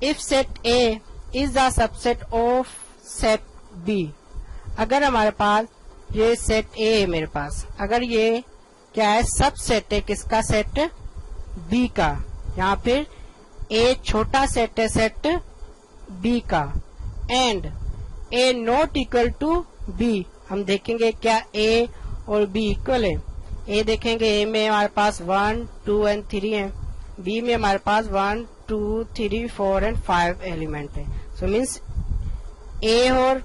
If set A is the subset of set B, अगर हमारे पास ये सेट ए है मेरे पास, अगर ये क्या है सबसेट है किसका, सेट बी का, यहाँ फिर ए छोटा सेट है सेट बी का, and A not equal to B, हम देखेंगे क्या ए और बी इक्वल है। ए देखेंगे, ए में हमारे पास 1 2 एंड 3 है, बी में हमारे पास 1 2 3 4 एंड 5 एलिमेंट है। सो मीन्स ए और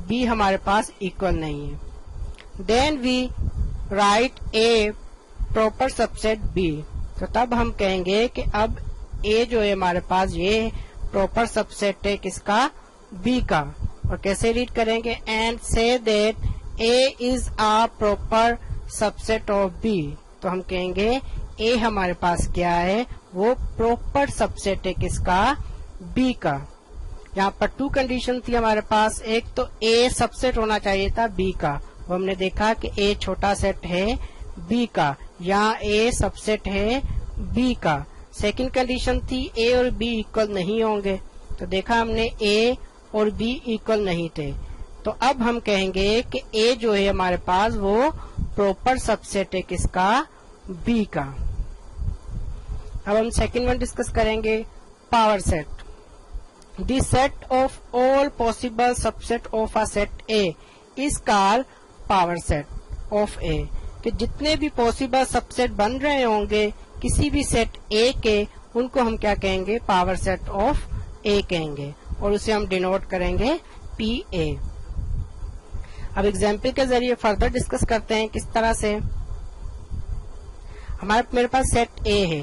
बी हमारे पास इक्वल नहीं है। Then we write A proper subset B, तो तब हम कहेंगे कि अब ए जो है हमारे पास ये प्रॉपर सबसेट है किसका, बी का। और कैसे रीड करेंगे, and say that A is a proper subset of B, तो हम कहेंगे ए हमारे पास क्या है, वो प्रॉपर सबसेट है किसका, बी का। यहाँ पर 2 कंडीशन थी हमारे पास, एक तो ए सबसेट होना चाहिए था बी का, वो हमने देखा कि ए छोटा सेट है बी का, यहाँ ए सबसेट है बी का। सेकंड कंडीशन थी ए और बी इक्वल नहीं होंगे, तो देखा हमने ए और बी इक्वल नहीं थे, तो अब हम कहेंगे कि ए जो है हमारे पास वो प्रॉपर सबसेट है किसका, बी का। अब हम सेकंड वन डिस्कस करेंगे, power set. The set of all possible subset of a set A is called power set of A, कि जितने भी पॉसिबल सबसेट बन रहे होंगे किसी भी सेट ए के, उनको हम क्या कहेंगे, पावर सेट ऑफ ए कहेंगे, और उसे हम डिनोट करेंगे पी ए। अब एग्जाम्पल के जरिए फर्दर डिस्कस करते हैं किस तरह से। मेरे पास सेट ए है,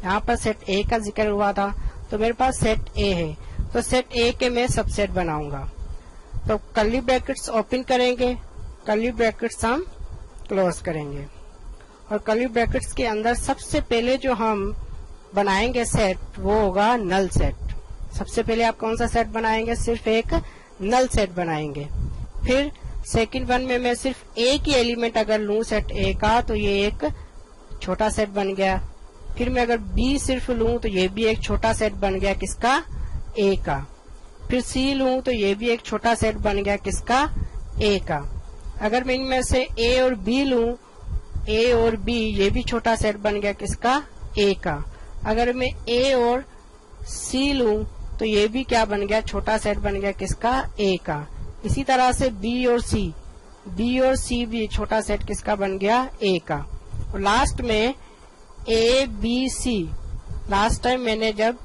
यहाँ पर सेट ए का जिक्र हुआ था, तो मेरे पास सेट ए है, तो सेट ए के मैं सबसेट बनाऊंगा, तो कर्ली ब्रैकेट्स ओपन करेंगे, कर्ली ब्रैकेट्स हम क्लोज करेंगे, और कर्ली ब्रैकेट्स के अंदर सबसे पहले जो हम बनाएंगे सेट वो होगा नल सेट। सबसे पहले आप कौन सा सेट बनाएंगे, सिर्फ एक नल सेट बनाएंगे। फिर सेकंड वन में मैं सिर्फ एक ही एलिमेंट अगर लूं सेट ए का, तो ये एक छोटा सेट बन गया। फिर मैं अगर बी सिर्फ लूं तो ये भी एक छोटा सेट बन गया किसका, ए का। फिर सी लूं तो ये भी एक छोटा सेट बन गया किसका, ए का। अगर मैं इनमें से ए और बी लूं, ए और बी ये भी छोटा सेट बन गया किसका, ए का। अगर मैं ए और सी लूं तो ये भी क्या बन गया, छोटा सेट बन गया किसका, ए का। इसी तरह से बी और सी भी छोटा सेट किसका बन गया, ए का। और लास्ट में A B C, last time मैंने जब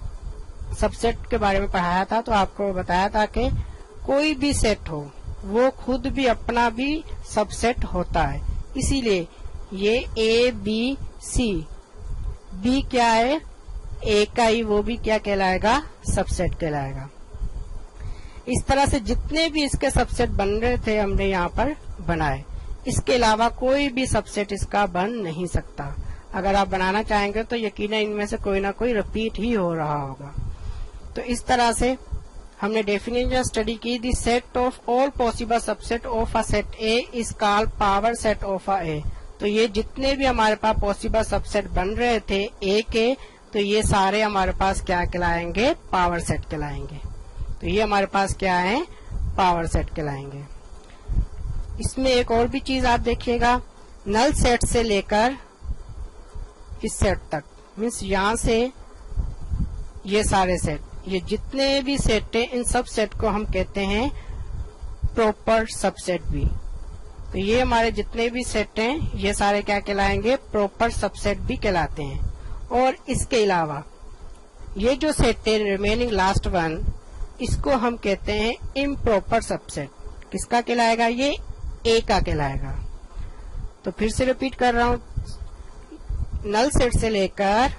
सबसेट के बारे में पढ़ाया था तो आपको बताया था कि कोई भी सेट हो वो खुद भी अपना भी सबसेट होता है, इसीलिए ये ए बी सी, बी क्या है, ए का ही, वो भी क्या कहलाएगा, सबसेट कहलाएगा। इस तरह से जितने भी इसके सबसेट बन रहे थे हमने यहाँ पर बनाए, इसके अलावा कोई भी सबसेट इसका बन नहीं सकता। अगर आप बनाना चाहेंगे तो यकीनन इनमें से कोई ना कोई रिपीट ही हो रहा होगा। तो इस तरह से हमने डेफिनेशन स्टडी की, the set of all possible subset of a set A is called power set of a A. तो ये जितने भी हमारे पास पॉसिबल सबसेट बन रहे थे ए के, तो ये सारे हमारे पास क्या कहलाएंगे, पावर सेट कहलाएंगे। तो ये हमारे पास क्या है, पावर सेट कहलाएंगे। इसमें एक और भी चीज आप देखिएगा, नल सेट से लेकर इस सेट तक, मीन्स यहाँ से ये सारे सेट, ये जितने भी सेट हैं इन सब सेट को हम कहते हैं प्रॉपर सबसेट भी। तो ये हमारे जितने भी सेट हैं ये सारे क्या कहलाएंगे, प्रॉपर सबसेट भी कहलाते हैं। और इसके अलावा ये जो सेट है रिमेनिंग लास्ट वन, इसको हम कहते हैं इम्प्रॉपर सबसेट। किसका कहलाएगा, ये ए का कहलाएगा। तो फिर से रिपीट कर रहा हूं, नल सेट से लेकर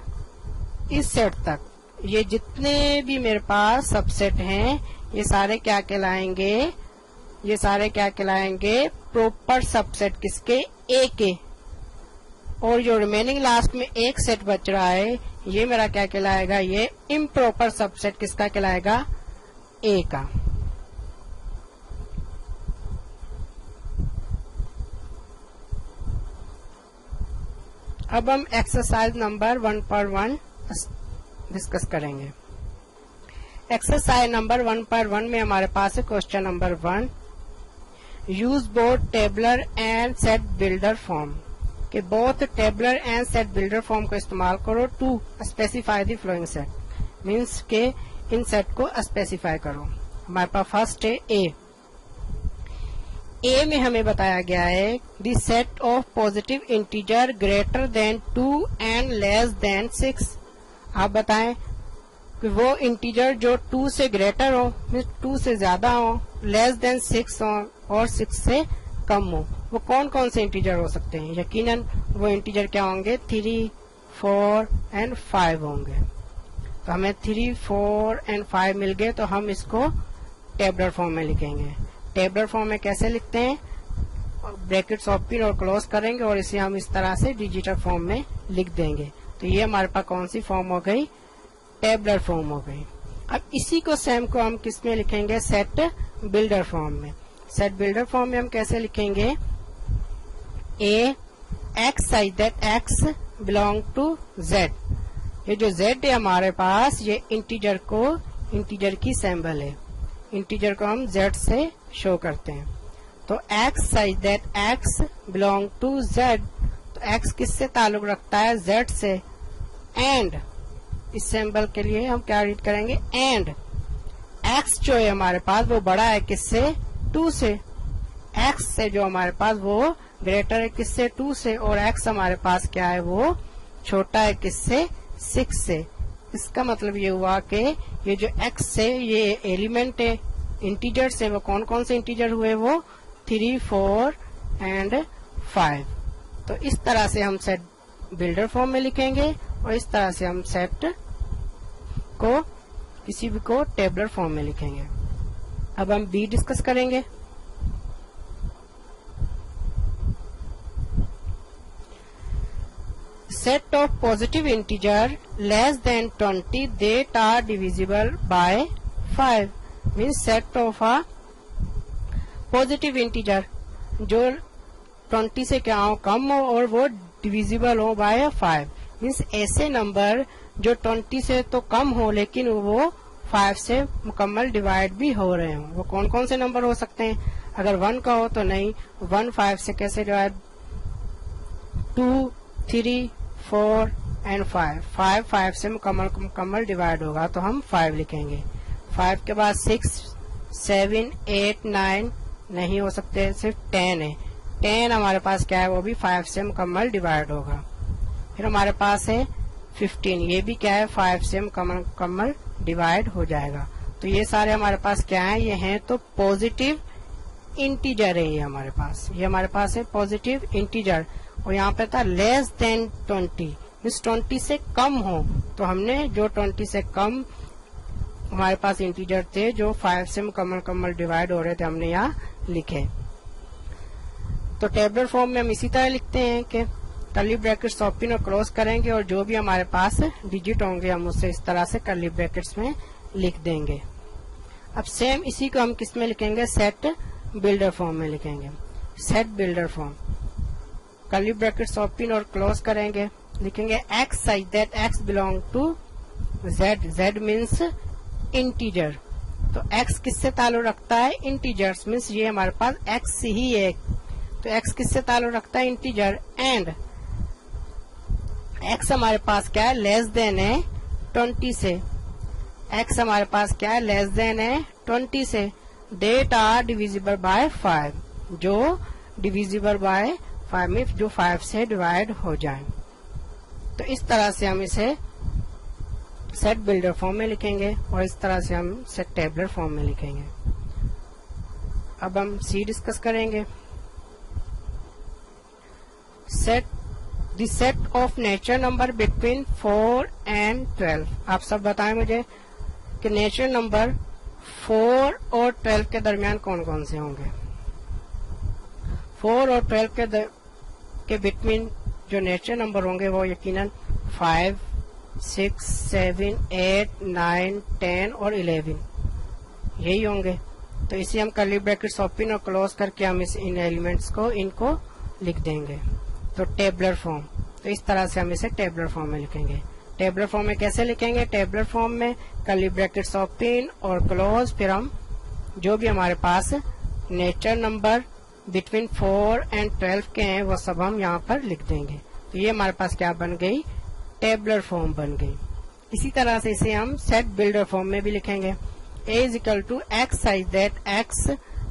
इस सेट तक ये जितने भी मेरे पास सबसेट हैं ये सारे क्या कहलाएंगे, ये सारे क्या कहलाएंगे, प्रॉपर सबसेट किसके, ए के। और जो रिमेनिंग लास्ट में एक सेट बच रहा है ये मेरा क्या कहलाएगा, ये इम्प्रॉपर सबसेट किसका कहलाएगा, ए का। अब हम एक्सरसाइज नंबर 1.1 डिस्कस करेंगे। एक्सरसाइज नंबर 1.1 में हमारे पास है question number 1, use both tabular and set builder form, कि both tabular and set builder form को इस्तेमाल करो to specify the following set, means के इन सेट को स्पेसिफाई करो। हमारे पास फर्स्ट है ए में हमें बताया गया है the set of positive integer greater than 2 and less than 6। आप बताएं कि वो इंटीजर जो 2 से ग्रेटर हो, मीन्स 2 से ज्यादा हो, लेस देन 6 हो और 6 से कम हो, वो कौन कौन से इंटीजर हो सकते हैं। यकीनन वो इंटीजर क्या होंगे, 3, 4 एंड 5 होंगे। तो हमें 3, 4 एंड 5 मिल गए, तो हम इसको टेबलर फॉर्म में लिखेंगे। टेबलर फॉर्म में कैसे लिखते हैं, ब्रैकेट्स ओपन और क्लोज करेंगे और इसे हम इस तरह से डिजिटल फॉर्म में लिख देंगे। तो ये हमारे पास कौन सी फॉर्म हो गई, टेबलर फॉर्म हो गई। अब इसी को सेम को हम किस में लिखेंगे, सेट बिल्डर फॉर्म में। सेट बिल्डर फॉर्म में हम कैसे लिखेंगे, A x such that x belong to Z. ये जो जेड है हमारे पास, ये इंटीजर की सिंबल है, इंटीजर को हम जेड से शो करते हैं। तो x such that x belong to Z, तो एक्स किससे ताल्लुक रखता है, जेड से। एंड इस सिंबल के लिए हम क्या रीड करेंगे, एंड एक्स जो है हमारे पास वो बड़ा है किससे, 2 से। एक्स से जो हमारे पास वो ग्रेटर है किससे, 2 से, और एक्स हमारे पास क्या है, वो छोटा है किससे, 6 से। इसका मतलब ये हुआ कि ये जो x से ये एलिमेंट है इंटीजर से, वो कौन कौन से इंटीजर हुए, वो 3, 4 एंड 5। तो इस तरह से हम सेट बिल्डर फॉर्म में लिखेंगे और इस तरह से हम सेट को किसी भी को टेबलर फॉर्म में लिखेंगे। अब हम बी डिस्कस करेंगे। Set of positive integer less than 20 that are divisible by 5, means set of a positive integer जो 20 से क्या हो, कम हो और वो divisible हो by 5, means ऐसे नंबर जो 20 से तो कम हो लेकिन वो 5 से मुकम्मल डिवाइड भी हो रहे हो, वो कौन कौन से नंबर हो सकते हैं। अगर 1 का हो तो नहीं, 1 5 से कैसे डिवाइड, 2, 3, 4 एंड 5 5 से मुकम्मल डिवाइड होगा तो हम 5 लिखेंगे। 5 के बाद 6, 7, 8, 9 नहीं हो सकते, सिर्फ 10 है। 10 हमारे पास क्या है, वो भी 5 से मुकम्मल डिवाइड होगा। फिर हमारे पास है 15, ये भी क्या है, 5 से मुकम्मल डिवाइड हो जाएगा। तो ये सारे हमारे पास क्या है, ये हैं तो पॉजिटिव इंटीजर है। ये हमारे पास है पॉजिटिव इंटीजर। और यहाँ पे था लेस देन 20, मीन्स 20 से कम हो, तो हमने जो 20 से कम हमारे पास इंटीजर थे जो 5 से मुकम्मल डिवाइड हो रहे थे, हमने यहाँ लिखे। तो टेबलर फॉर्म में हम इसी तरह लिखते हैं कि कर्ली ब्रैकेट्स ओपन और क्लोज करेंगे और जो भी हमारे पास डिजिट होंगे हम उसे इस तरह से कर्ली ब्रैकेट्स में लिख देंगे। अब सेम इसी को हम किस में लिखेंगे, सेट बिल्डर फॉर्म में लिखेंगे। Set builder form, curly brackets open और क्लोज करेंगे, लिखेंगे x such that x belong to Z, Z means integer. तो एक्स किससे ताल्लुक रखता है, इंटीजर्स, मीन्स ये हमारे पास एक्स ही है, तो एक्स किससे ताल्लुक रखता है, इंटीजर। एंड एक्स हमारे पास क्या है, लेस देन है 20 से। एक्स हमारे पास क्या है, लेस देन है 20 से। डेट आर डिविजिबल बाय 5, जो डिविजिबल बाय 5 में जो 5 से डिवाइड हो जाए। तो इस तरह से हम इसे सेट बिल्डर फॉर्म में लिखेंगे और इस तरह से हम सेट टेबलर फॉर्म में लिखेंगे। अब हम सी डिस्कस करेंगे। Set the set of natural number between 4 and 12। आप सब बताएं मुझे कि नेचुरल नंबर 4 और 12 के दरमियान कौन कौन से होंगे। 4 और 12 के बिटवीन जो नेचुरल नंबर होंगे वो यकीनन 5, 6, 7, 8, 9, 10 और 11 यही होंगे। तो इसे हम कर्ली ब्रैकेट्स ओपन और क्लोज करके हम इन एलिमेंट्स को इनको लिख देंगे। तो टेबलर फॉर्म, तो इस तरह से हम इसे टेबलर फॉर्म में लिखेंगे। टेबलर फॉर्म में कैसे लिखेंगे? टेबलर फॉर्म में कर्ली ब्रैकेट्स ओपन और क्लोज, फिर हम जो भी हमारे पास नेचर नंबर बिटवीन 4 एंड 12 के हैं वो सब हम यहाँ पर लिख देंगे। तो ये हमारे पास क्या बन गई? टेबलर फॉर्म बन गई। इसी तरह से इसे हम सेट बिल्डर फॉर्म में भी लिखेंगे। A is equal to x such that x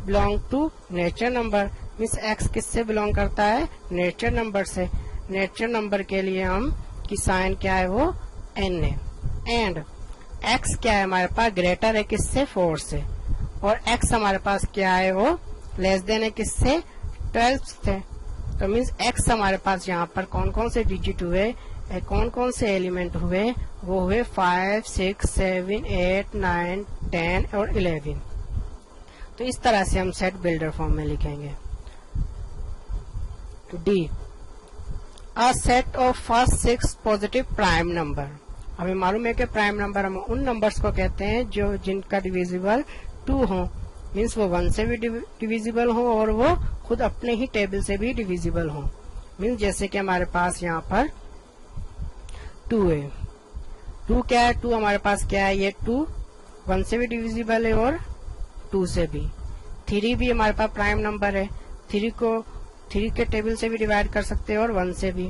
belong to nature number, means x किससे बिलोंग करता है? नेचर नंबर से। नेचर नंबर के लिए हम की साइन क्या है? वो n है। एंड x क्या है हमारे पास? ग्रेटर है किससे? 4 से। और x हमारे पास क्या है? वो लेस देन है किससे? 12 से। तो मीन्स x हमारे पास यहाँ पर कौन कौन से डिजिट हुए, कौन कौन से एलिमेंट हुए? वो हुए 5, 6, 7, 8, 9, 10 और 11। तो इस तरह से हम सेट बिल्डर फॉर्म में लिखेंगे। D, a set of first 6 positive prime number. हमें मालूम है कि प्राइम नंबर हम उन नंबर्स को कहते हैं जो जिनका डिविजिबल 2 हो, मीन्स वो 1 से भी डिविजिबल हो और वो खुद अपने ही टेबल से भी डिविजिबल हो। मीन्स जैसे कि हमारे पास यहाँ पर 2 है। 2 क्या है? 2 हमारे पास क्या है? ये 2 1 से भी डिविजिबल है और 2 से भी। 3 भी हमारे पास प्राइम नंबर है। 3 के टेबल से भी डिवाइड कर सकते हैं और 1 से भी।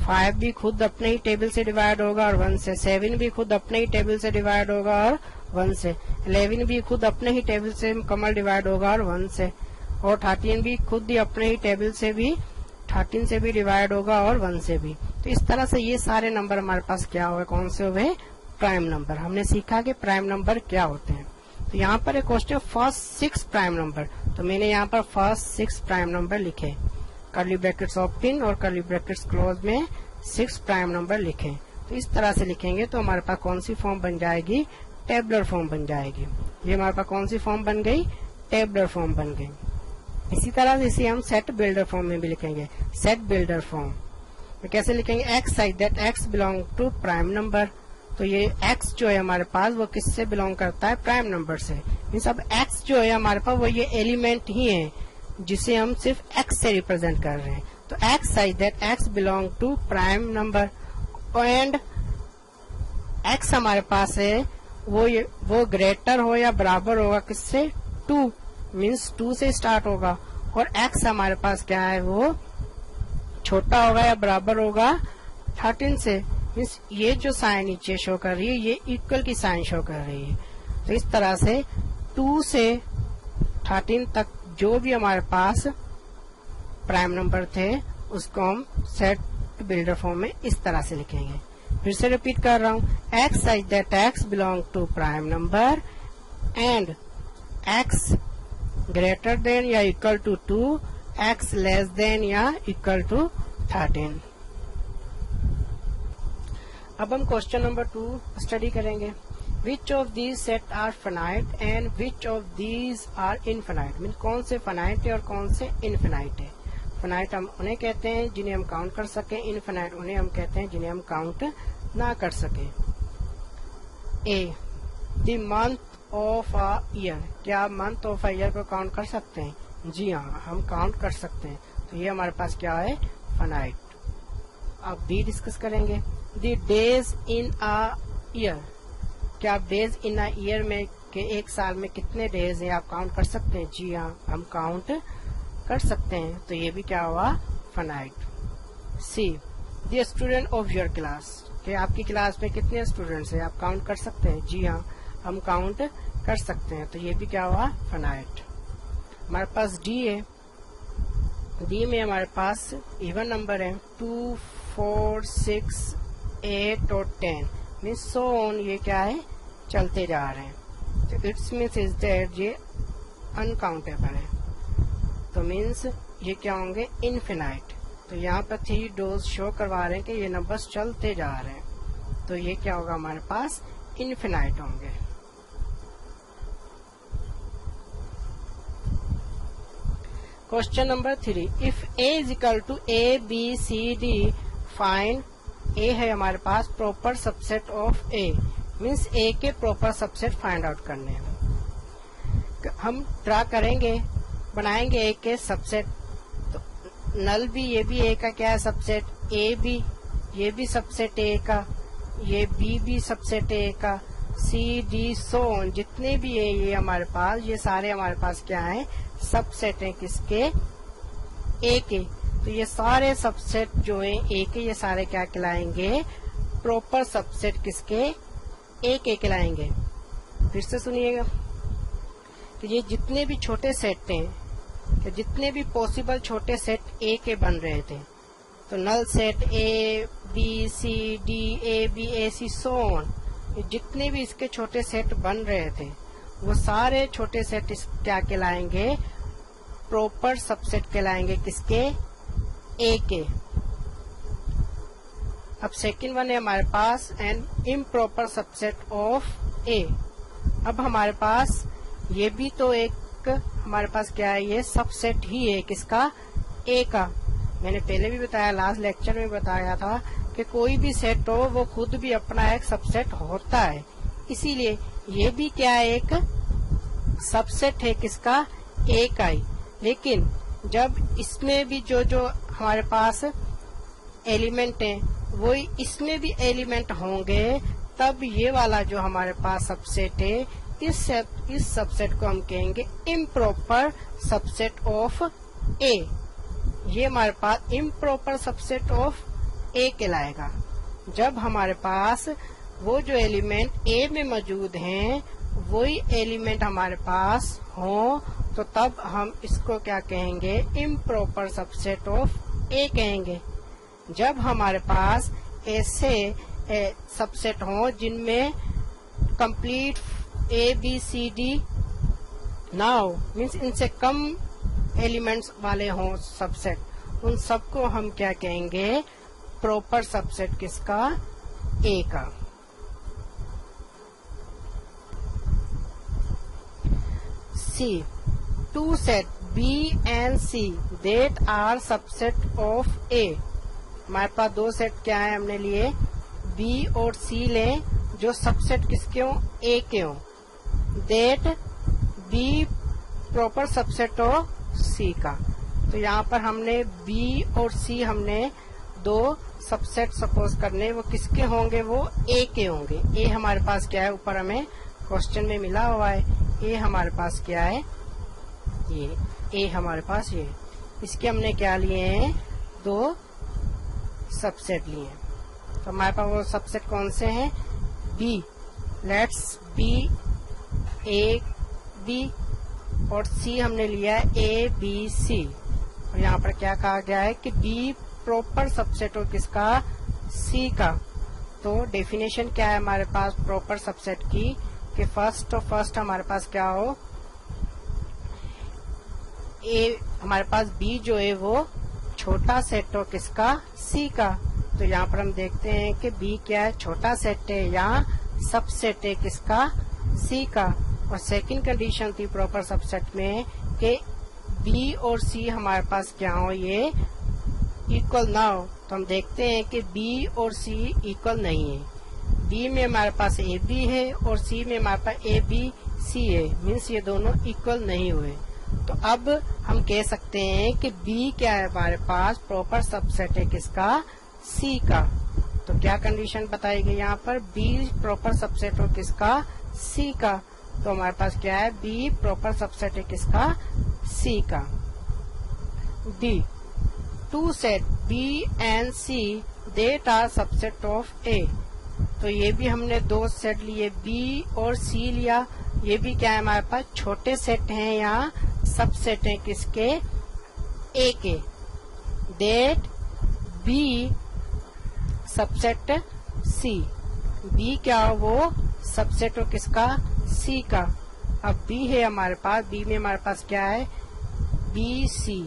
5 भी खुद अपने ही टेबल से डिवाइड होगा और 1 से। 7 भी खुद अपने ही टेबल से डिवाइड होगा और 1 से। 11 भी खुद अपने ही टेबल से मुकम्मल डिवाइड होगा और 1 से। और 13 भी खुद ही अपने ही टेबल से भी 13 से भी डिवाइड होगा और 1 से भी। तो इस तरह से ये सारे नंबर हमारे पास क्या हुए? कौन से हुए? Prime number. हमने सीखा कि प्राइम नंबर क्या होते हैं। तो यहाँ पर एक क्वेश्चन फर्स्ट 6 प्राइम नंबर, तो मैंने यहाँ पर फर्स्ट 6 प्राइम नंबर लिखे, कर्ली ब्रैकेट्स ओपन और कर्ली ब्रैकेट्स क्लोज में 6 प्राइम नंबर लिखे। तो इस तरह से लिखेंगे तो हमारे पास कौन सी फॉर्म बन जाएगी? टेबलर फॉर्म बन जाएगी। ये हमारे पास कौन सी फॉर्म बन गई? टेबलर फॉर्म बन गई। इसी तरह से इसे हम सेट बिल्डर फॉर्म में भी लिखेंगे। सेट बिल्डर फॉर्म में कैसे लिखेंगे? X such that x belong to prime number. तो ये x जो है हमारे पास वो किससे बिलोंग करता है? प्राइम नंबर से। मीन्स अब x जो है हमारे पास वो ये एलिमेंट ही है जिसे हम सिर्फ x से रिप्रेजेंट कर रहे हैं। तो x such that x belong to prime number and x हमारे पास है वो ग्रेटर हो या बराबर होगा किससे? 2, मीन्स 2 से स्टार्ट होगा। और x हमारे पास क्या है? वो छोटा होगा या बराबर होगा 13 से। मीन्स ये जो साइन नीचे शो कर रही है ये इक्वल की साइन शो कर रही है। तो इस तरह से 2 से 13 तक जो भी हमारे पास प्राइम नंबर थे उसको हम सेट बिल्डर फॉर्म में इस तरह से लिखेंगे। फिर से रिपीट कर रहा हूँ, x such that x belong to prime number and x greater than या equal to 2, x less than या इक्वल टू 13। अब हम क्वेश्चन नंबर 2 स्टडी करेंगे। Which of these set are finite and which of these are infinite. Mean कौन से finite है और कौन से इनफाइनाइट है। फाइनाइट हम उन्हें कहते हैं जिन्हें हम काउंट कर सकें, इनफाइनाइट उन्हें हम कहते हैं जिन्हें हम काउंट ना कर सकें। A, the month of a year. क्या आप मंथ ऑफ अ ईयर को काउंट कर सकते हैं? जी हाँ, हम काउंट कर सकते हैं। तो ये हमारे पास क्या है? फाइनाइट। अब बी डिस्कस करेंगे। The days in a year. क्या आप डेज इन अ ईयर में के एक साल में कितने डेज हैं आप काउंट कर सकते हैं? जी हाँ, हम काउंट कर सकते हैं। तो ये भी क्या हुआ? Finite. See, the student of your class. कि आपकी क्लास में कितने स्टूडेंट्स हैं आप काउंट कर सकते हैं? जी हाँ, हम काउंट कर सकते हैं। तो ये भी क्या हुआ? फाइनाइट। हमारे पास डी है। डी में हमारे पास इवन नंबर है 2, 4, 6, 8 और 10। मीन्स सो ऑन, ये क्या है? चलते जा रहे हैं। तो इट्स मीन्स इज दैट ये अनकाउंटेबल है। तो मीन्स ये क्या होंगे? इनफिनाइट। तो यहाँ पर 3 डोज शो करवा रहे हैं कि ये नंबर्स चलते जा रहे हैं। तो ये क्या होगा? हमारे पास इनफिनाइट होंगे। Question number 3, if a is equal to a b c d find a है हमारे पास proper subset of a। Means a के प्रॉपर सबसेट फाइंड आउट करने हैं। हम ड्रा करेंगे, बनाएंगे a के सबसेट। तो नल भी, ये भी a का क्या है? सबसेट। a भी, ये भी सबसेट a का। ये बी भी सबसेट ए का, सी डी सोन जितने भी है ये हमारे पास, ये सारे हमारे पास क्या है, सबसेट है किसके, ए के। तो ये सारे सबसेट जो है ए के, ये सारे क्या कहलाएंगे, प्रॉपर सबसेट किसके, ए के कहलाएंगे। फिर से सुनिएगा कि ये जितने भी छोटे सेट हैं, कि जितने भी पॉसिबल छोटे सेट ए के बन रहे थे, तो null set A B C D A B A C so on, जितने भी इसके छोटे सेट बन रहे थे वो सारे छोटे सेट क्या कहलाएंगे, प्रॉपर सबसेट कहलाएंगे किसके, ए के। अब सेकंड वन है हमारे पास एन इम्प्रॉपर सबसेट ऑफ ए। अब हमारे पास ये भी तो एक हमारे पास क्या है, ये सबसेट ही है किसका, ए का। मैंने पहले भी बताया, लास्ट लेक्चर में बताया था कि कोई भी सेट हो वो खुद भी अपना एक सबसेट होता है, इसीलिए ये भी क्या है, एक सबसेट है किसका, ए का ही। लेकिन जब इसमें भी जो जो हमारे पास एलिमेंट हैं वो इसमें भी एलिमेंट होंगे, तब ये वाला जो हमारे पास सबसेट है, इस सबसेट को हम कहेंगे इम्प्रॉपर सबसेट ऑफ ए। ये हमारे पास इम्प्रॉपर सबसेट ऑफ ए कहलाएगा जब हमारे पास वो जो एलिमेंट ए में मौजूद हैं वही एलिमेंट हमारे पास हो, तो तब हम इसको क्या कहेंगे, इम्प्रॉपर सबसेट ऑफ ए कहेंगे। जब हमारे पास ऐसे सबसेट हो जिनमें complete A B C D ना हो, मीन्स इनसे कम एलिमेंट्स वाले हों सबसेट, उन सबको हम क्या कहेंगे, प्रॉपर सबसेट किसका, ए का। C, two set B and C that are subset of A. हमारे पास दो सेट क्या है हमने लिए, बी और सी लें जो सबसेट किसके हों, ए के हों। That B proper subset of C का। तो यहाँ पर हमने बी और सी हमने दो सबसेट सपोज करने, वो किसके होंगे, वो ए के होंगे। ए हमारे पास क्या है, ऊपर हमें क्वेश्चन में मिला हुआ है, ए हमारे पास क्या है, ये ए हमारे पास ये, इसके हमने क्या लिए हैं, दो सबसेट लिए। तो हमारे पास वो सबसेट कौन से हैं, B, let's be A B, और सी हमने लिया है ए बी सी। और यहाँ पर क्या कहा गया है कि बी प्रॉपर सबसेट हो किसका, सी का। तो डेफिनेशन क्या है हमारे पास प्रॉपर सबसेट की, कि फर्स्ट हमारे पास क्या हो, ए हमारे पास बी जो है वो छोटा सेट हो किसका, सी का। तो यहाँ पर हम देखते हैं कि बी क्या है, छोटा सेट है या सबसेट है किसका, सी का। और सेकंड कंडीशन थी प्रॉपर सबसेट में कि बी और सी हमारे पास क्या हो, ये इक्वल ना हो। तो हम देखते हैं कि बी और सी इक्वल नहीं है। बी में हमारे पास ए बी है और सी में हमारे पास ए बी सी है, मीन्स ये दोनों इक्वल नहीं हुए। तो अब हम कह सकते हैं कि बी क्या है हमारे पास, प्रॉपर सबसेट है किसका, सी का। तो क्या कंडीशन बताई गई यहाँ पर, बी प्रॉपर सबसेट हो किसका, सी का। तो हमारे पास क्या है, बी प्रॉपर सबसेट है किसका, सी का। D, two set B and C that are subset of A. तो ये भी हमने दो सेट लिए, बी और सी लिया। ये भी क्या है हमारे पास, छोटे सेट हैं या सबसेट हैं किसके, ए के। That B subset C, B क्या हो, वो सबसेट हो किसका, सी का। अब बी है हमारे पास, बी में हमारे पास क्या है, बी सी,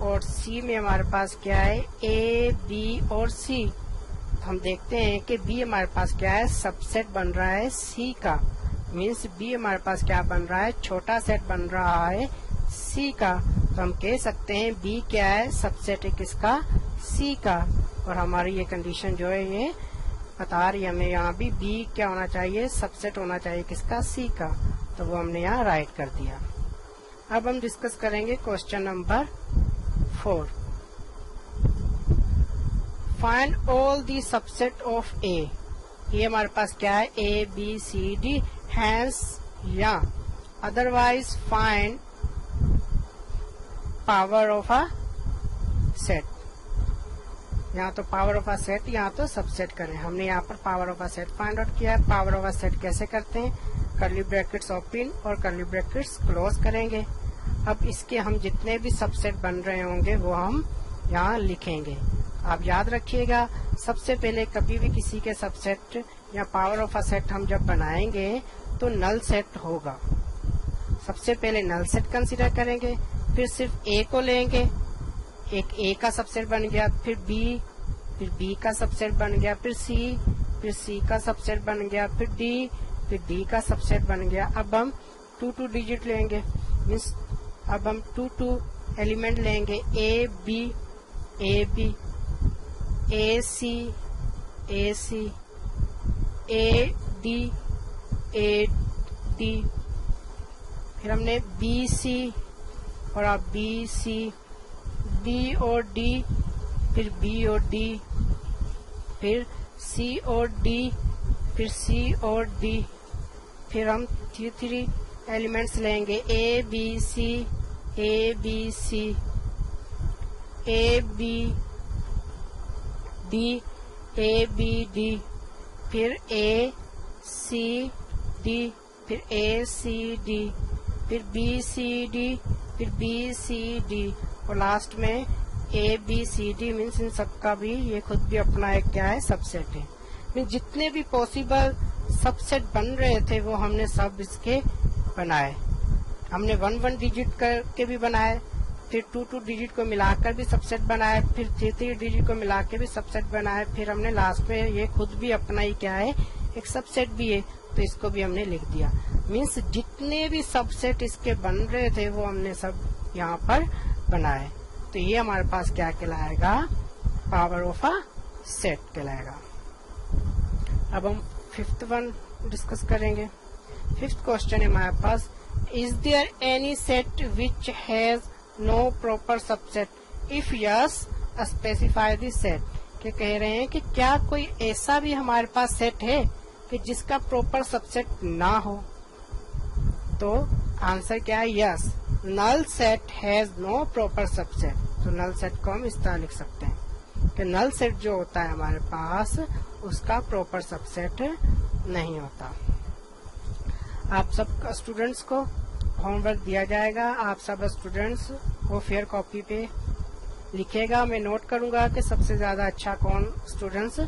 और सी में हमारे पास क्या है, ए बी और सी। हम देखते हैं कि बी हमारे पास क्या है, सबसेट बन रहा है सी का, मीन्स बी हमारे पास क्या बन रहा है, छोटा सेट बन रहा है सी का। तो हम कह सकते हैं बी क्या है, सबसेट है किसका, सी का। और हमारी ये कंडीशन जो है ये बता रही है हमें, यहाँ भी बी क्या होना चाहिए, सबसेट होना चाहिए किसका, सी का। तो वो हमने यहाँ राइट कर दिया। अब हम डिस्कस करेंगे question number 4। Find all the subset of A. ये हमारे पास क्या है, A B C D, hence या otherwise find power of a set. यहाँ तो पावर ऑफ अ सेट, यहाँ तो सबसेट करें। हमने यहाँ पर power of a set find out किया है। पावर ऑफ अ सेट कैसे करते हैं, कर्ली ब्रैकेट्स ओपन और कर्ली ब्रैकेट्स क्लोज करेंगे। अब इसके हम जितने भी सबसेट बन रहे होंगे वो हम यहाँ लिखेंगे। आप याद रखिएगा, सबसे पहले कभी भी किसी के सबसेट या पावर ऑफ अ सेट हम जब बनाएंगे तो नल सेट होगा। सबसे पहले नल सेट कंसीडर करेंगे, फिर सिर्फ ए को लेंगे, एक ए का सबसेट बन गया, फिर बी का सबसेट बन गया, फिर सी का सबसेट बन गया, फिर डी का सबसेट बन गया। अब हम 2 डिजिट लेंगे, मीन्स अब हम 2 एलिमेंट लेंगे, A B A C A D, फिर हमने बी सी और अब बी सी, बी और डी, फिर बी और डी, फिर सी और डी, फिर सी और डी, फिर हम 3 एलिमेंट्स लेंगे, A B C A B D, फिर ए सी डी, फिर ए सी डी, फिर बी सी डी, फिर बी सी डी और लास्ट में A B C D. Means इन सबका भी ये खुद भी अपना एक क्या है, सबसेट है। मीन्स जितने भी पॉसिबल सबसेट बन रहे थे वो हमने सब इसके बनाए। हमने 1 डिजिट करके भी बनाए, फिर 2 डिजिट को मिलाकर भी सबसेट बनाए, फिर 3 डिजिट को मिलाकर भी सबसेट बनाए, फिर हमने लास्ट में ये खुद भी अपना ही क्या है, एक सबसेट भी है, तो इसको भी हमने लिख दिया। मीन्स जितने भी सबसेट इसके बन रहे थे वो हमने सब यहाँ पर बनाए। तो ये हमारे पास क्या कहलाएगा, पावर ऑफ अ सेट कहलाएगा। अब हम 5th वन डिस्कस करेंगे। 5th क्वेश्चन है हमारे पास, is there any set which has no proper subset, if yes specify the set. के कह रहे हैं कि क्या कोई ऐसा भी हमारे पास सेट है कि जिसका प्रॉपर सबसेट ना हो। तो आंसर क्या है, yes, null set has no proper subset. तो नल सेट को हम इस तरह लिख सकते हैं कि नल सेट जो होता है हमारे पास उसका प्रॉपर सबसेट नहीं होता। आप सब स्टूडेंट्स को होमवर्क दिया जाएगा, आप सब स्टूडेंट्स वो फेयर कॉपी पे लिखेगा। मैं नोट करूंगा कि सबसे ज्यादा अच्छा कौन स्टूडेंट्स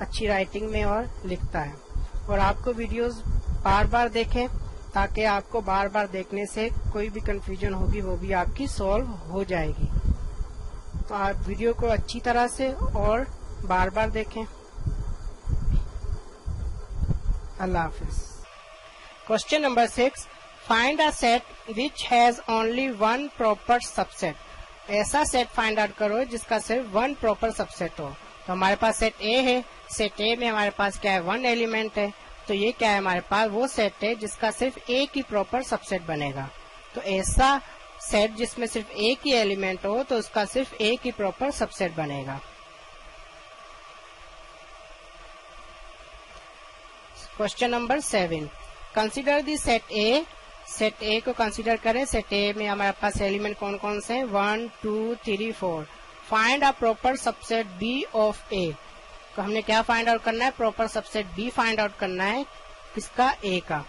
अच्छी राइटिंग में और लिखता है। और आपको वीडियोस बार बार देखें ताकि आपको बार बार देखने से कोई भी कंफ्यूजन होगी वो भी आपकी सॉल्व हो जाएगी। तो आप वीडियो को अच्छी तरह से और बार बार देखें। अल्लाह हाफिज। Question number 6, find a set which has only 1 proper subset. ऐसा सेट फाइंड आउट करो जिसका सिर्फ 1 प्रॉपर सबसेट हो। तो हमारे पास सेट ए है, सेट ए में हमारे पास क्या है, 1 एलिमेंट है। तो ये क्या है, हमारे पास वो सेट है जिसका सिर्फ एक ही प्रॉपर सबसेट बनेगा। तो ऐसा सेट जिसमें सिर्फ एक ही एलिमेंट हो तो उसका सिर्फ एक ही प्रॉपर सबसेट बनेगा। क्वेश्चन नंबर 7, कंसीडर दी सेट ए। सेट ए को कंसीडर करें। सेट ए में हमारे पास एलिमेंट कौन कौन से हैं, 1 2 3 4। Find a proper subset B of A. तो हमने क्या फाइंड आउट करना है, proper subset B find out करना है, किसका, ए का।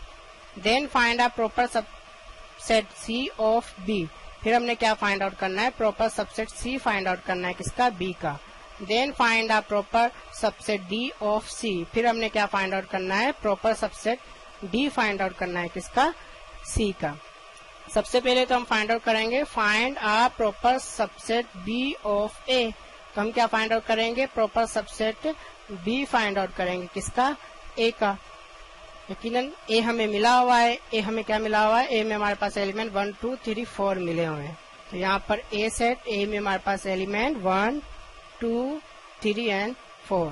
Then find a proper subset C of B. फिर हमने क्या फाइंड आउट करना है, proper subset C find out करना है, किसका, बी का। Then find a proper subset D of C. फिर हमने क्या फाइंड आउट करना है, proper subset D find out करना है, किसका, सी का। सबसे पहले तो हम फाइंड आउट करेंगे find a proper subset B of A. तो हम क्या फाइंड आउट करेंगे, proper subset B find out करेंगे, किसका, ए का। यकीनन ए हमें मिला हुआ है। ए हमें क्या मिला हुआ है, ए में हमारे पास एलिमेंट 1 2 3 4 मिले हुए हैं। तो यहाँ पर ए सेट, ए में हमारे पास एलिमेंट 1 2 3 एंड 4।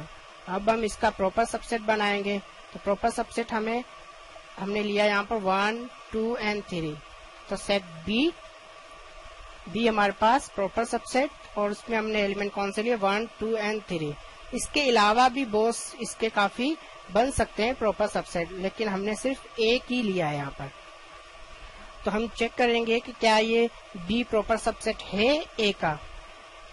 अब हम इसका प्रॉपर सबसेट बनाएंगे। तो प्रॉपर सबसेट हमने लिया यहाँ पर 1 2 एंड 3। तो सेट बी हमारे पास प्रॉपर सबसेट और उसमें हमने एलिमेंट कौन से लिए, 1 2 एंड 3। इसके अलावा भी बहुत इसके काफी बन सकते हैं प्रॉपर सबसेट, लेकिन हमने सिर्फ एक ही लिया है यहाँ पर। तो हम चेक करेंगे कि क्या ये बी प्रॉपर सबसेट है ए का।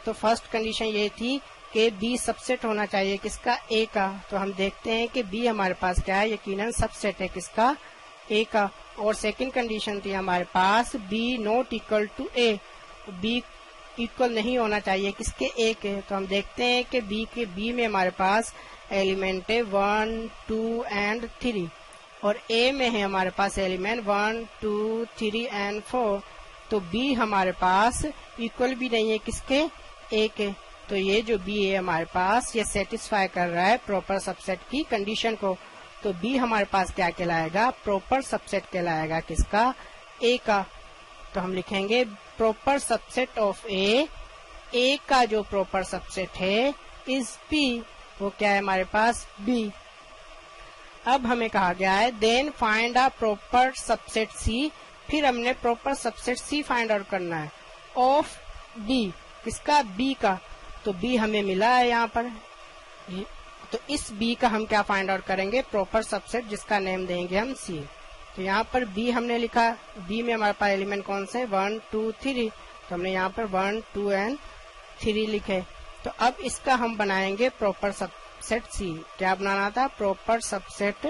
तो फर्स्ट कंडीशन ये थी कि बी सबसेट होना चाहिए किसका, ए का। तो हम देखते हैं कि बी हमारे पास क्या है, यकीनन सबसेट है किसका, ए का। और सेकंड कंडीशन थी हमारे पास B not equal to A, B equal नहीं होना चाहिए किसके, ए के। तो हम देखते हैं कि बी में हमारे पास एलिमेंट है 1 2 एंड 3 और ए में है हमारे पास एलिमेंट 1 2 3 एंड 4। तो बी हमारे पास इक्वल भी नहीं है किसके, ए के। तो ये जो बी है हमारे पास ये सेटिस्फाई कर रहा है प्रॉपर सबसेट की कंडीशन को। तो बी हमारे पास क्या कहलाएगा, प्रॉपर सबसेट कहलाएगा किसका, ए का। तो हम लिखेंगे प्रॉपर सबसेट ऑफ ए का जो प्रॉपर सबसेट है इज बी, वो क्या है हमारे पास, बी। अब हमें कहा गया है then find a proper subset C, फिर हमने proper subset C find out करना है ऑफ बी, किसका, बी का। तो बी हमें मिला है यहाँ पर, तो इस बी का हम क्या फाइंड आउट करेंगे, प्रॉपर सबसेट, जिसका नेम देंगे हम सी। तो यहाँ पर बी हमने लिखा, बी में हमारे पास एलिमेंट कौन से, 1 2 3। तो हमने यहाँ पर 1 2 एंड 3 लिखे। तो अब इसका हम बनाएंगे प्रॉपर सबसेट सी। क्या बनाना था, प्रॉपर सबसेट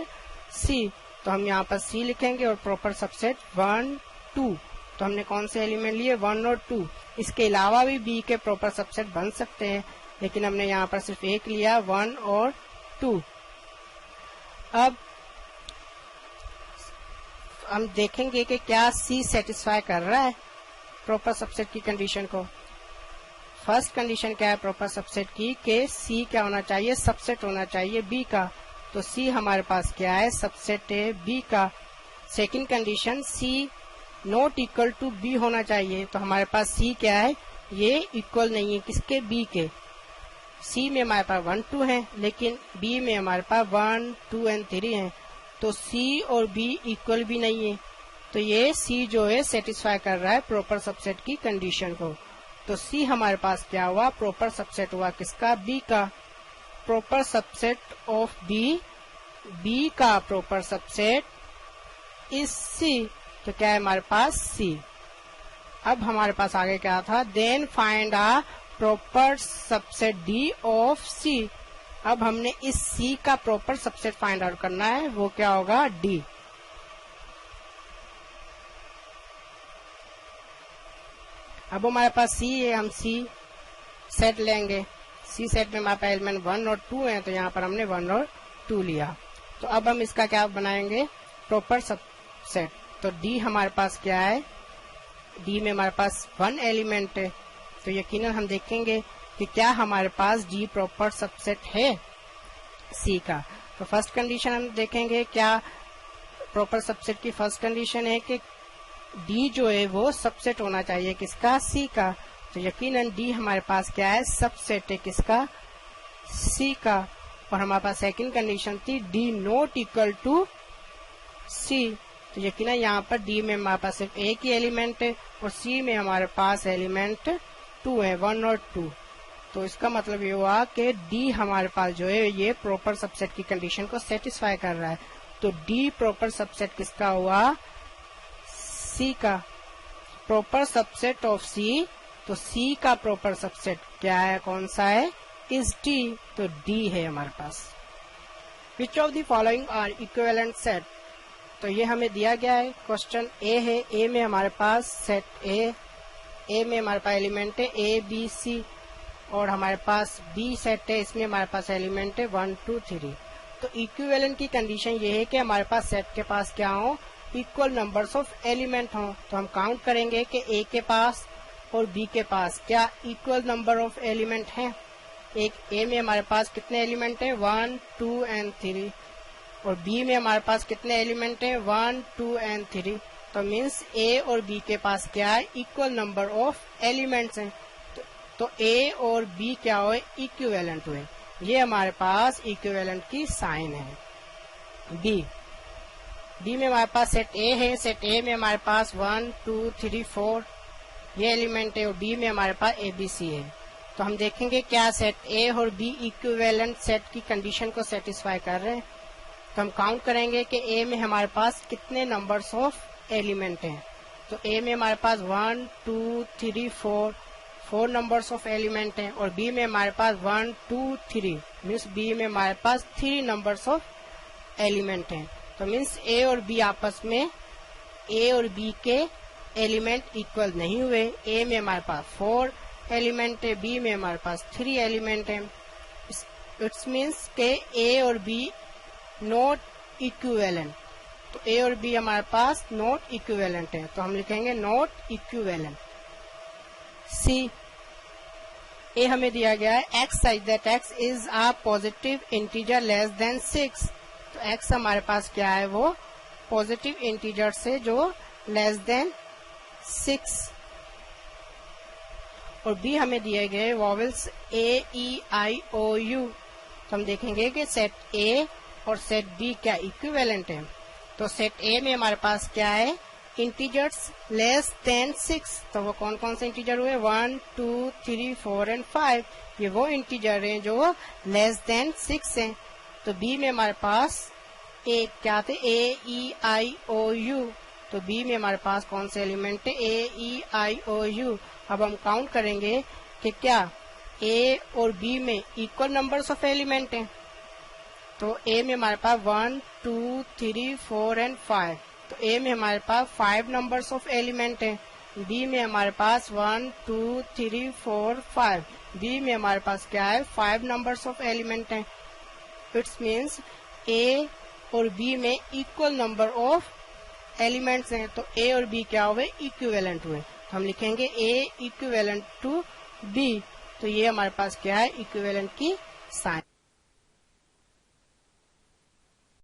सी। तो हम यहाँ पर सी लिखेंगे और प्रॉपर सबसेट 1 2। तो हमने कौन से एलिमेंट लिए, 1 और 2। इसके अलावा भी बी के प्रॉपर सबसेट बन सकते हैं, लेकिन हमने यहाँ पर सिर्फ एक लिया, 1 और 2। अब हम देखेंगे कि क्या सी सेटिस्फाई कर रहा है प्रॉपर सबसेट की कंडीशन को। फर्स्ट कंडीशन क्या है प्रॉपर सबसेट की, कि सी क्या होना चाहिए, सबसेट होना चाहिए बी का। तो सी हमारे पास क्या है, सबसेट है बी का। Second condition C not equal to B होना चाहिए। तो हमारे पास सी क्या है, ये इक्वल नहीं है किसके, बी के। सी में हमारे पास 1 2 है, लेकिन बी में हमारे पास 1 2 एंड 3 है। तो सी और बी इक्वल भी नहीं है। तो ये सी जो है सेटिस्फाई कर रहा है प्रॉपर सबसेट की कंडीशन को। तो सी हमारे पास क्या हुआ, प्रॉपर सबसेट हुआ किसका, बी का। Proper subset of B, B का प्रॉपर सबसेट इज सी। तो क्या है हमारे पास, सी। अब हमारे पास आगे क्या था, then find a proper subset D of C. अब हमने इस सी का प्रॉपर सबसेट फाइंड आउट करना है, वो क्या होगा, डी। अब हमारे पास सी है, हम सी सेट लेंगे। सी सेट में हमारे पास एलिमेंट 1 और 2 है, तो यहाँ पर हमने 1 और 2 लिया। तो अब हम इसका क्या बनाएंगे, प्रॉपर सबसेट। तो डी हमारे पास क्या है, डी में हमारे पास 1 एलिमेंट है। तो यकीनन हम देखेंगे कि क्या हमारे पास डी प्रॉपर सबसेट है सी का। तो फर्स्ट कंडीशन हम देखेंगे, क्या प्रॉपर सबसेट की फर्स्ट कंडीशन है कि डी जो है वो सबसेट होना चाहिए किसका, सी का। तो यकीनन डी हमारे पास क्या है, सबसेट है किसका, सी का। और हमारे पास सेकंड कंडीशन थी डी नॉट इक्वल टू सी। तो यकीनन यहाँ पर डी में हमारे पास सिर्फ एक ही एलिमेंट है और सी में हमारे पास एलिमेंट 2 है, 1 और 2। तो इसका मतलब ये हुआ कि डी हमारे पास जो है ये प्रॉपर सबसेट की कंडीशन को सेटिस्फाई कर रहा है। तो डी प्रॉपर सबसेट किसका हुआ, सी का। प्रॉपर सबसेट ऑफ सी, तो सी का प्रॉपर सबसेट क्या है, कौन सा है, इज डी। तो डी है हमारे पास। Which of the following are equivalent set. तो ये हमें दिया गया है, क्वेश्चन ए है। ए में हमारे पास सेट ए में हमारे पास एलिमेंट है ए बी सी, और हमारे पास बी सेट है, इसमें हमारे पास एलिमेंट है 1 2 3। तो इक्विवेलेंट की कंडीशन ये है कि हमारे पास सेट के पास क्या हो, इक्वल नंबर्स ऑफ एलिमेंट हो। तो हम काउंट करेंगे कि ए के पास और बी के पास क्या इक्वल नंबर ऑफ एलिमेंट हैं। एक ए में हमारे पास कितने एलिमेंट हैं, 1 2 एंड 3, और बी में हमारे पास कितने एलिमेंट हैं, 1 2 एंड 3। तो मीन्स ए और बी के पास क्या है, इक्वल नंबर ऑफ एलिमेंट्स हैं। तो ए और बी क्या हुए, इक्विवेलेंट हुए। ये हमारे पास इक्विवेलेंट की साइन है। बी में हमारे पास सेट ए है। सेट ए में हमारे पास 1 2 3 4 ये एलिमेंट है, और बी में हमारे पास ए बी सी है। तो हम देखेंगे क्या सेट ए और बी इक्विवेलेंट सेट की कंडीशन को सेटिस्फाई कर रहे हैं। तो हम काउंट करेंगे कि ए में हमारे पास कितने नंबर्स ऑफ एलिमेंट हैं। तो ए में हमारे पास 1 2 3 4 नंबर्स ऑफ एलिमेंट हैं, और बी में हमारे पास 1 2 3 मीन्स बी में हमारे पास 3 नंबर्स ऑफ एलिमेंट हैं। तो मीन्स ए और बी आपस में ए और बी के एलिमेंट इक्वल नहीं हुए। ए में हमारे पास 4 एलिमेंट है, बी में हमारे पास 3 एलिमेंट है। इट्स मीन्स के ए और बी नॉट इक्विवेलेंट। तो ए और बी हमारे पास नॉट इक्विवेलेंट है, तो हम लिखेंगे नॉट इक्विवेलेंट। सी ए हमें दिया गया है x such that x is a positive integer less than 6। तो x हमारे पास क्या है, वो पॉजिटिव इंटीजर से जो लेस देन 6। और b हमें दिए गए vowels a e i o u। तो हम देखेंगे कि सेट a और सेट b क्या इक्विवेलेंट है। तो सेट a में हमारे पास क्या है, इंटीजर्स लेस देन 6। तो वो कौन कौन से इंटीजर हुए, 1 2 3 4 एंड 5। ये वो इंटीजर हैं जो लेस देन 6 हैं। तो b में हमारे पास ए क्या थे, a e i o u। तो b में हमारे पास कौन से एलिमेंट है, a e i o u। अब हम काउंट करेंगे कि क्या a और b में इक्वल नंबर्स ऑफ एलिमेंट हैं। तो a में हमारे पास 1 2 3 4 एंड 5। तो a में हमारे पास 5 नंबर्स ऑफ एलिमेंट हैं। b में हमारे पास 1 2 3 4 5। b में हमारे पास क्या है, 5 नंबर्स ऑफ एलिमेंट हैं। इट्स मीन्स a और b में इक्वल नंबर ऑफ एलिमेंट्स हैं। तो a और b क्या हुए, इक्विवेलेंट हुए। तो हम लिखेंगे a इक्विवेलेंट टू b। तो ये हमारे पास क्या है, इक्विवेलेंट की साइन।